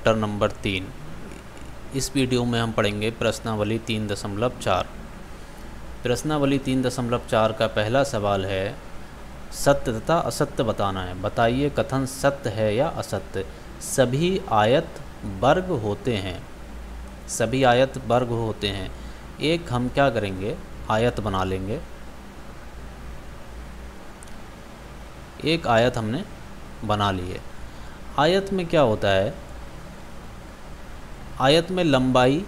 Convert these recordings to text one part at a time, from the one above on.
Chapter number 3। इस video में हम पढ़ेंगे प्रश्नावली 3.4। प्रश्नावली 3.4 का पहला सवाल है, सत्य तथा असत्य बताना है। बताइए कथन सत्य है या असत्य। सभी आयत वर्ग होते हैं। सभी आयत वर्ग होते हैं। एक हम क्या करेंगे, आयत बना लेंगे। एक आयत हमने बना ली है। आयत में क्या होता है, आयत में लंबाई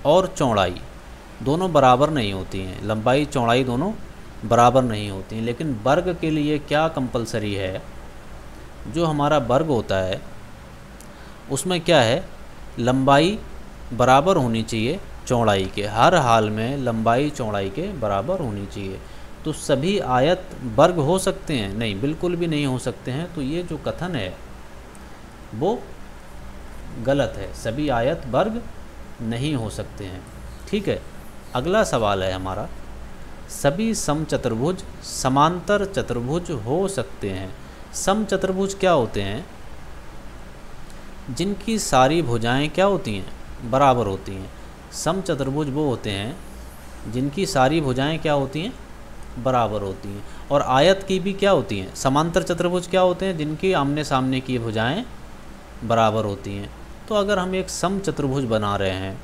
और चौड़ाई दोनों बराबर नहीं होती हैं। लंबाई चौड़ाई दोनों बराबर नहीं होती हैं। लेकिन वर्ग के लिए क्या कंपलसरी है, जो हमारा वर्ग होता है उसमें क्या है, लंबाई बराबर होनी चाहिए चौड़ाई के। हर हाल में लंबाई चौड़ाई के बराबर होनी चाहिए। तो सभी आयत वर्ग हो सकते हैं? नहीं, बिल्कुल भी नहीं हो सकते हैं। तो ये जो कथन है वो गलत है। सभी आयत वर्ग नहीं हो सकते हैं। ठीक है, अगला सवाल है हमारा, सभी समचतुर्भुज समांतर चतुर्भुज हो सकते हैं। समचतुर्भुज क्या होते हैं? जिनकी सारी भुजाएं क्या होती हैं, बराबर होती हैं। समचतुर्भुज वो होते हैं जिनकी सारी भुजाएं क्या होती हैं, बराबर होती हैं। और आयत की भी क्या होती हैं, समांतर चतुर्भुज क्या होते हैं, जिनकी आमने सामने की भुजाएं बराबर होती हैं। तो अगर हम एक समचतुर्भुज बना रहे हैं,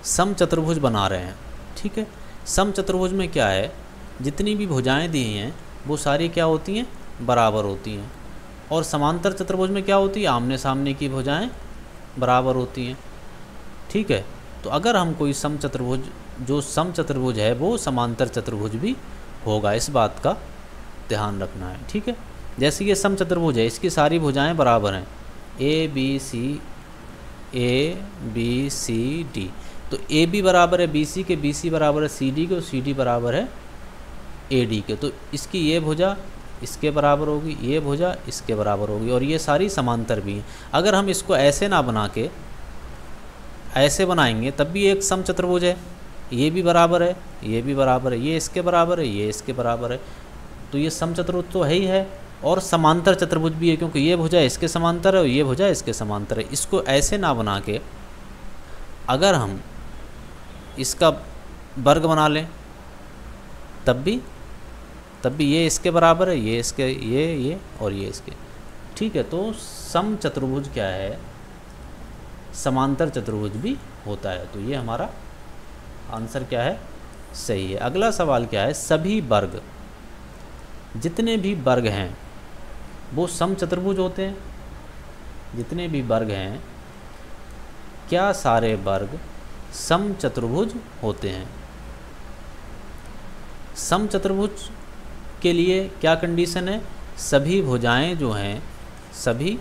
समचतुर्भुज बना रहे हैं, ठीक है, समचतुर्भुज में क्या है, जितनी भी भुजाएं दी हैं वो सारी क्या होती हैं, बराबर होती हैं। और समांतर चतुर्भुज में क्या होती है, आमने सामने की भुजाएं बराबर होती हैं। ठीक है, तो अगर हम कोई समचतुर्भुज, जो समचतुर्भुज है वो समांतर चतुर्भुज भी होगा, इस बात का ध्यान रखना है। ठीक है, जैसे ये समचतुर्भुज है, इसकी सारी भुजाएं बराबर हैं, ए बी सी डी। तो ए बी बराबर है बी सी के, बी सी बराबर है सी डी के, और सी डी बराबर है ए डी के। तो इसकी ये भुजा इसके बराबर होगी, ये भुजा इसके बराबर होगी, और ये सारी समांतर भी हैं। अगर हम इसको ऐसे ना बना के ऐसे बनाएंगे तब भी एक समचतुर्भुज है। ये भी बराबर है, ये भी बराबर है, ये इसके बराबर है, ये इसके बराबर है। तो ये समचतुर्भुज तो है ही है, और समांतर चतुर्भुज भी है, क्योंकि ये भुजा इसके समांतर है और ये भुजा इसके समांतर है। इसको ऐसे ना बना के अगर हम इसका वर्ग बना लें तब भी ये इसके बराबर है, ये इसके, ये और ये इसके। ठीक है, तो समचतुर्भुज क्या है, समांतर चतुर्भुज भी होता है। तो ये हमारा आंसर क्या है, सही है। अगला सवाल क्या है, सभी वर्ग, जितने भी वर्ग हैं वो समचतुर्भुज होते हैं। जितने भी वर्ग हैं, क्या सारे वर्ग समचतुर्भुज होते हैं? समचतुर्भुज के लिए क्या कंडीशन है, सभी भुजाएं जो हैं, सभी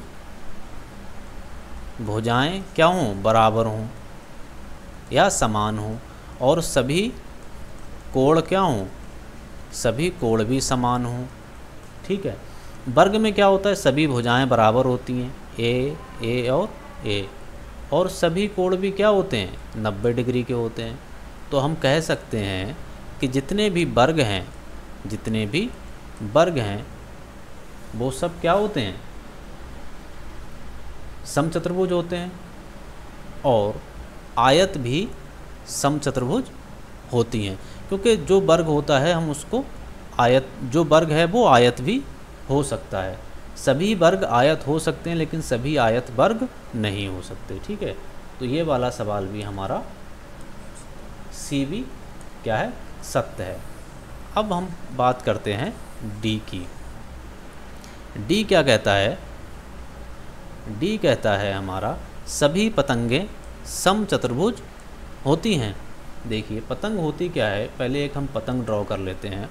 भुजाएं क्या हों, बराबर हों या समान हों, और सभी कोण क्या हों, सभी कोण भी समान हों। ठीक है, वर्ग में क्या होता है, सभी भुजाएं बराबर होती हैं, ए और ए, और सभी कोण भी क्या होते हैं, 90 डिग्री के होते हैं। तो हम कह सकते हैं कि जितने भी वर्ग हैं, जितने भी वर्ग हैं वो सब क्या होते हैं, समचतुर्भुज होते हैं। और आयत भी समचतुर्भुज होती हैं, क्योंकि जो वर्ग होता है हम उसको आयत, जो वर्ग है वो आयत भी हो सकता है। सभी वर्ग आयत हो सकते हैं, लेकिन सभी आयत वर्ग नहीं हो सकते। ठीक है, तो ये वाला सवाल भी हमारा सी भी क्या है, सत्य है। अब हम बात करते हैं डी की। डी क्या कहता है, डी कहता है हमारा, सभी पतंगें समचतुर्भुज होती हैं। देखिए पतंग होती क्या है, पहले एक हम पतंग ड्रॉ कर लेते हैं।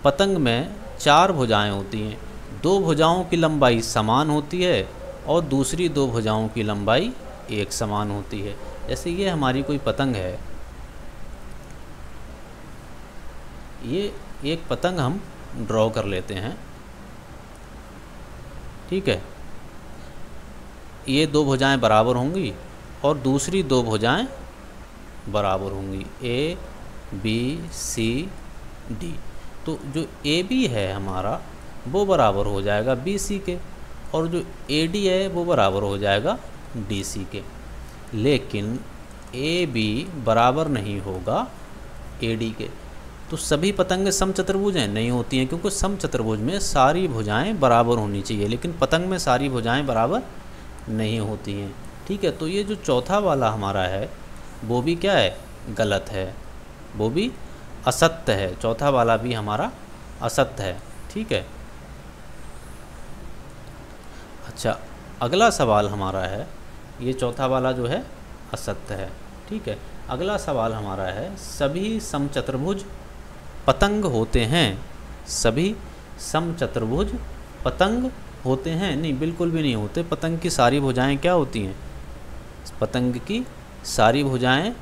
पतंग में 4 भुजाएं होती हैं, 2 भुजाओं की लंबाई समान होती है और दूसरी 2 भुजाओं की लंबाई एक समान होती है। जैसे ये हमारी कोई पतंग है, ये एक पतंग हम ड्रॉ कर लेते हैं। ठीक है, ये 2 भुजाएं बराबर होंगी और दूसरी 2 भुजाएं बराबर होंगी, ए बी सी डी। तो जो ए बी है हमारा, वो बराबर हो जाएगा BC के, और जो AD है वो बराबर हो जाएगा DC के। लेकिन AB बराबर नहीं होगा AD के। तो सभी पतंगें समचतुर्भुज हैं? नहीं होती हैं, क्योंकि समचतुर्भुज में सारी भुजाएं बराबर होनी चाहिए, लेकिन पतंग में सारी भुजाएं बराबर नहीं होती हैं। ठीक है, तो ये जो चौथा वाला हमारा है वो भी क्या है? गलत है, वो भी असत्य है। चौथा वाला भी हमारा असत्य है। ठीक है, अच्छा अगला सवाल हमारा है, ये चौथा वाला जो है असत्य है। ठीक है, अगला सवाल हमारा है, सभी समचतुर्भुज पतंग होते हैं? सभी समचतुर्भुज पतंग होते हैं? नहीं, बिल्कुल भी नहीं होते। पतंग की सारी भुजाएं क्या होती हैं? पतंग की सारी भुजाएं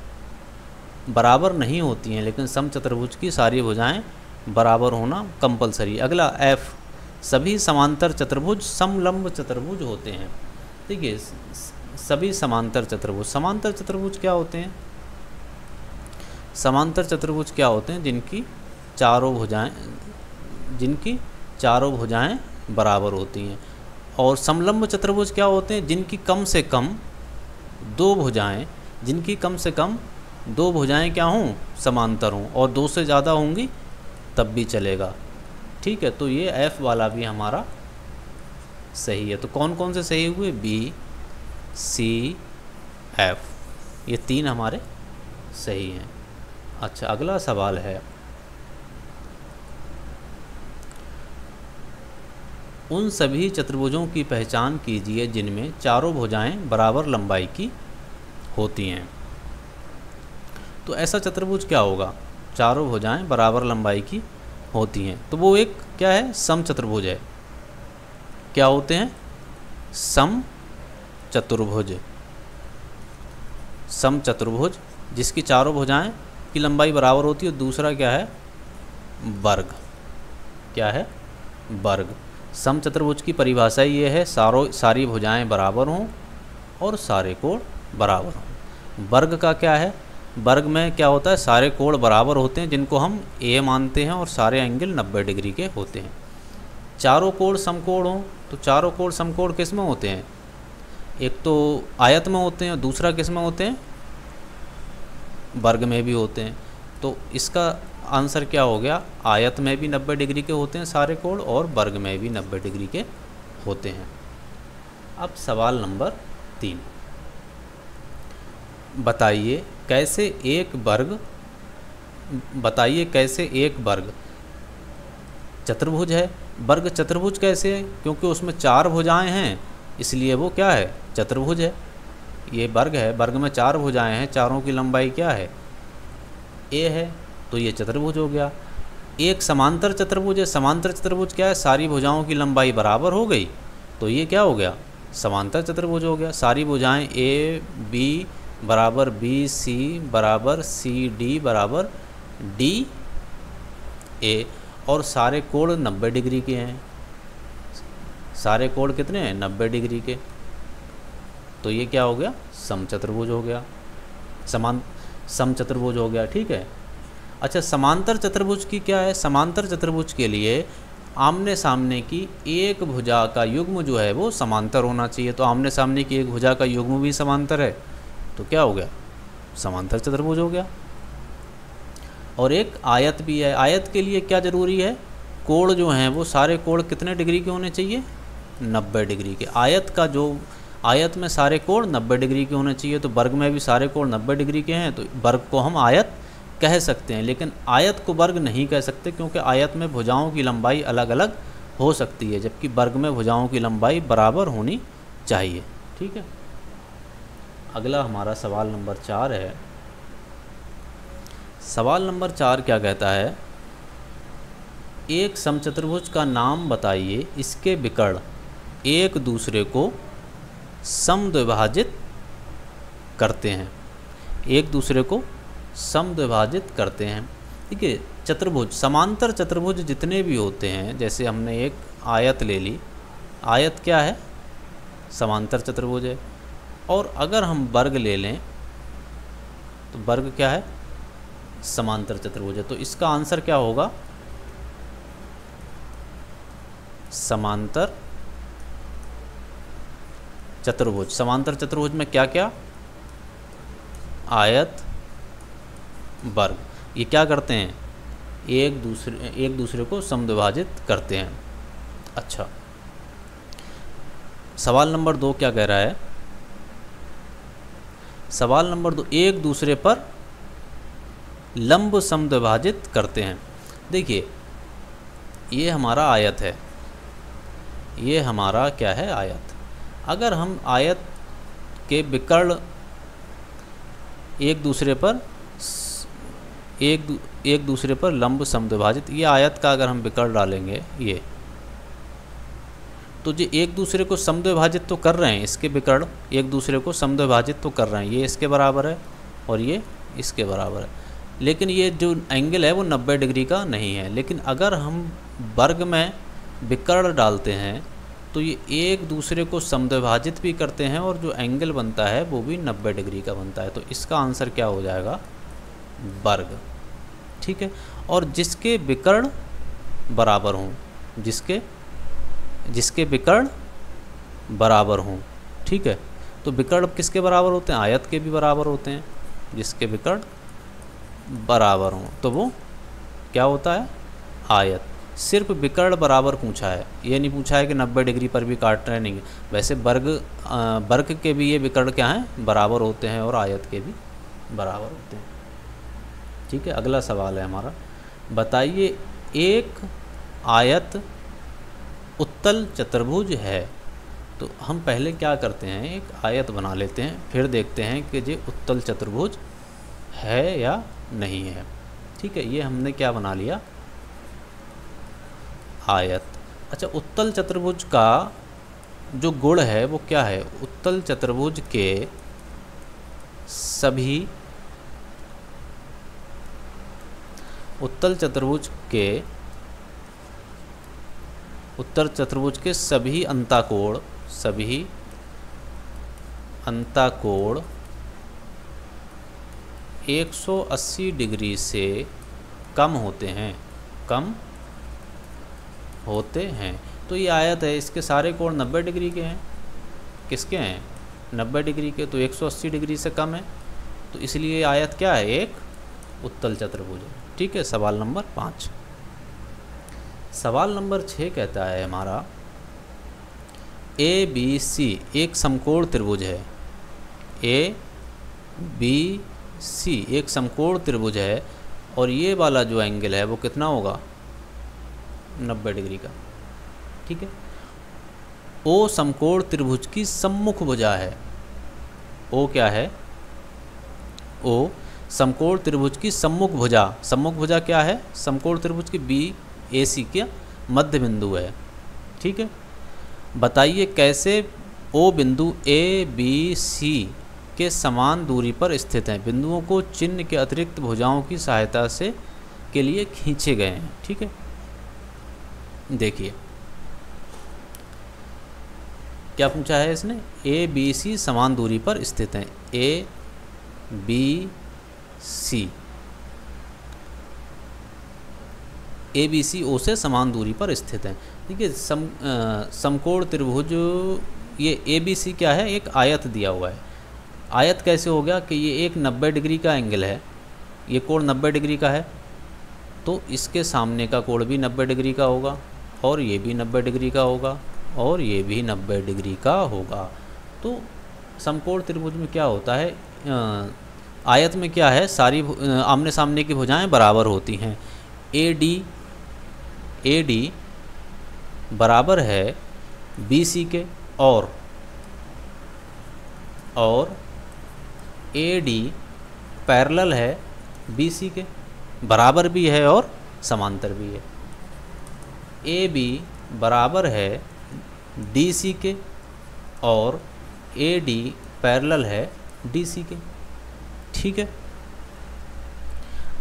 बराबर नहीं होती हैं, लेकिन समचतुर्भुज की सारी भुजाएं बराबर होना कंपलसरी। अगला F, सभी समांतर चतुर्भुज समलंब चतुर्भुज होते हैं। ठीक है, सभी समांतर चतुर्भुज, समांतर चतुर्भुज क्या होते हैं? समांतर चतुर्भुज क्या होते हैं? जिनकी चारों भुजाएं बराबर होती हैं। और समलंब चतुर्भुज क्या होते हैं? जिनकी कम से कम दो भुजाएं क्या हों? समांतर हों, और दो से ज़्यादा होंगी तब भी चलेगा। ठीक है, तो ये F वाला भी हमारा सही है। तो कौन कौन से सही हुए? B, C, F, ये तीन हमारे सही हैं। अच्छा, अगला सवाल है, उन सभी चतुर्भुजों की पहचान कीजिए जिनमें चारों भुजाएं बराबर लंबाई की होती हैं। तो ऐसा चतुर्भुज क्या होगा? चारों भुजाएं बराबर लंबाई की होती हैं, तो वो एक क्या है? समचतुर्भुज है। क्या होते हैं? समचतुर्भुज, जिसकी चारों भुजाएं की लंबाई बराबर होती है। दूसरा क्या है? वर्ग। क्या है? वर्ग। समचतुर्भुज की परिभाषा ये है, सारी भुजाएं बराबर हों और सारे कोण बराबर हों। वर्ग का क्या है? वर्ग में क्या होता है? सारे कोण बराबर होते हैं, जिनको हम A मानते हैं, और सारे एंगल 90 डिग्री के होते हैं। चारों कोण समकोण हों, तो चारों कोण समकोण किस में होते हैं? एक तो आयत में होते हैं, और दूसरा किस में होते हैं? वर्ग में भी होते हैं। तो इसका आंसर क्या हो गया? आयत में भी 90 डिग्री के होते हैं सारे कोण, और वर्ग में भी 90 डिग्री के होते हैं। अब सवाल नंबर 3, बताइए कैसे एक वर्ग चतुर्भुज है? वर्ग चतुर्भुज कैसे है? क्योंकि उसमें चार भुजाएं हैं, इसलिए वो क्या है? चतुर्भुज है। ये वर्ग है, वर्ग में चार भुजाएं हैं, चारों की लंबाई क्या है? A है, तो ये चतुर्भुज हो गया। एक समांतर चतुर्भुज है। समांतर चतुर्भुज क्या है? सारी भुजाओं की लंबाई बराबर हो गई, तो ये क्या हो गया? समांतर चतुर्भुज हो गया। सारी भुजाएं A B बराबर BC बराबर CD बराबर DA, और सारे कोण 90 डिग्री के हैं। सारे कोण कितने हैं? 90 डिग्री के। तो ये क्या हो गया? समचतुर्भुज हो गया, समचतुर्भुज हो गया। ठीक है, अच्छा समांतर चतुर्भुज की क्या है? समांतर चतुर्भुज के लिए आमने सामने की एक भुजा का युग्म जो है वो समांतर होना चाहिए। तो आमने सामने की एक भुजा का युग्म भी समांतर है, तो क्या हो गया? समांतर चतुर्भुज हो गया। और एक आयत भी है। आयत के लिए क्या ज़रूरी है? कोण जो हैं वो सारे कोण कितने डिग्री के होने चाहिए? 90 डिग्री के। आयत में सारे कोण 90 डिग्री के होने चाहिए, तो वर्ग में भी सारे कोण 90 डिग्री के हैं, तो वर्ग को हम आयत कह सकते हैं। लेकिन आयत को वर्ग नहीं कह सकते, क्योंकि आयत में भुजाओं की लंबाई अलग अलग हो सकती है, जबकि वर्ग में भुजाओं की लंबाई बराबर होनी चाहिए। ठीक है, अगला हमारा सवाल नंबर 4 है। सवाल नंबर 4 क्या कहता है? एक समचतुर्भुज का नाम बताइए, इसके विकर्ण एक दूसरे को समद्विभाजित करते हैं। एक दूसरे को समद्विभाजित करते हैं। ठीक है, चतुर्भुज, समांतर चतुर्भुज जितने भी होते हैं, जैसे हमने एक आयत ले ली, आयत क्या है? समांतर चतुर्भुज है। और अगर हम वर्ग ले लें तो वर्ग क्या है? समांतर चतुर्भुज है। तो इसका आंसर क्या होगा? समांतर चतुर्भुज। समांतर चतुर्भुज में क्या क्या? आयत, वर्ग। ये क्या करते हैं? एक दूसरे को समद्विभाजित करते हैं। अच्छा, सवाल नंबर 2 क्या कह रहा है? सवाल नंबर 2, एक दूसरे पर लंब समद्विभाजित करते हैं। देखिए, ये हमारा आयत है, ये हमारा क्या है? आयत। अगर हम आयत के विकर्ण एक दूसरे पर लंब समद्विभाजित, ये आयत का अगर हम विकर्ण डालेंगे ये, तो ये एक दूसरे को समद्विभाजित तो कर रहे हैं, इसके विकर्ण एक दूसरे को समद्विभाजित तो कर रहे हैं। ये इसके बराबर है और ये इसके बराबर है, लेकिन ये जो एंगल है वो 90 डिग्री का नहीं है। लेकिन अगर हम वर्ग में विकर्ण डालते हैं तो ये एक दूसरे को समद्विभाजित भी करते हैं और जो एंगल बनता है वो भी 90 डिग्री का बनता है। तो इसका आंसर क्या हो जाएगा? वर्ग। ठीक है, और जिसके विकर्ण बराबर हों, जिसके विकर्ण बराबर हों। ठीक है, तो विकर्ण किसके बराबर होते हैं? आयत के भी बराबर होते हैं। जिसके विकर्ण बराबर हों तो वो क्या होता है? आयत। सिर्फ विकर्ण बराबर पूछा है, ये नहीं पूछा है कि 90 डिग्री पर भी काट रहे नहीं। वैसे वर्ग के भी ये विकर्ण क्या हैं? बराबर होते हैं और आयत के भी बराबर होते हैं। ठीक है, अगला सवाल है हमारा, बताइए एक आयत उत्तल चतुर्भुज है। तो हम पहले क्या करते हैं? एक आयत बना लेते हैं, फिर देखते हैं कि ये उत्तल चतुर्भुज है या नहीं है। ठीक है, ये हमने क्या बना लिया? आयत। अच्छा, उत्तल चतुर्भुज का जो गुण है वो क्या है? उत्तल चतुर्भुज के सभी सभी अंताकोण 180 डिग्री से कम होते हैं। तो ये आयत है, इसके सारे कोण 90 डिग्री के हैं। किसके हैं? 90 डिग्री के। तो 180 डिग्री से कम है, तो इसलिए आयत क्या है? एक उत्तल चतुर्भुज है। ठीक है, सवाल नंबर 5। सवाल नंबर 6 कहता है हमारा, ABC एक समकोण त्रिभुज है। ABC एक समकोण त्रिभुज है और ये वाला जो एंगल है वो कितना होगा? 90 डिग्री का। ठीक है, O समकोण त्रिभुज की सम्मुख भुजा है। O क्या है? O समकोण त्रिभुज की सम्मुख भुजा। सम्मुख भुजा क्या है? समकोण त्रिभुज की BAC का मध्य बिंदु है। ठीक है, बताइए कैसे O बिंदु ABC के समान दूरी पर स्थित हैं। बिंदुओं को चिन्ह के अतिरिक्त भुजाओं की सहायता से के लिए खींचे गए हैं। ठीक है, देखिए क्या पूछा है इसने? ABC समान दूरी पर स्थित हैं। ABC O से समान दूरी पर स्थित हैं। देखिए समकोण त्रिभुज, ये ABC क्या है? एक आयत दिया हुआ है। आयत कैसे हो गया कि ये एक 90 डिग्री का एंगल है, ये कोण 90 डिग्री का है, तो इसके सामने का कोण भी 90 डिग्री का होगा और ये भी 90 डिग्री का होगा और ये भी 90 डिग्री का होगा। तो समकोण त्रिभुज में क्या होता है? आयत में क्या है? सारी आमने सामने की भुजाएं बराबर होती हैं। AD बराबर है BC के और AD पैरेलल है BC के, बराबर भी है और समांतर भी है। AB बराबर है DC के और AD पैरेलल है DC के। ठीक है,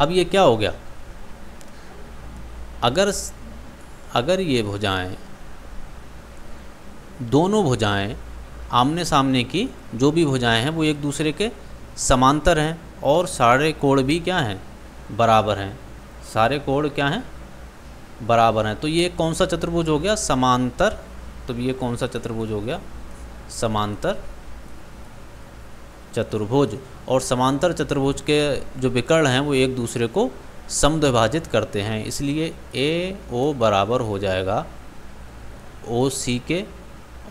अब ये क्या हो गया? अगर ये भुजाएं, दोनों भुजाएं आमने सामने की जो भी भुजाएं हैं वो एक दूसरे के समांतर हैं और सारे कोण भी क्या हैं? बराबर हैं। सारे कोण क्या हैं? बराबर हैं। तो ये कौन सा चतुर्भुज हो गया? समांतर। तो ये कौन सा चतुर्भुज हो गया? समांतर चतुर्भुज। और समांतर चतुर्भुज के जो विकर्ण हैं वो एक दूसरे को समद्विभाजित करते हैं, इसलिए ए ओ बराबर हो जाएगा ओ सी के,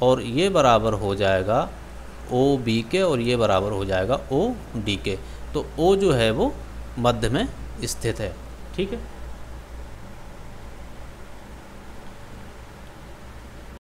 और ये बराबर हो जाएगा ओ बी के, और ये बराबर हो जाएगा ओ डी के। तो ओ जो है वो मध्य में स्थित है। ठीक है।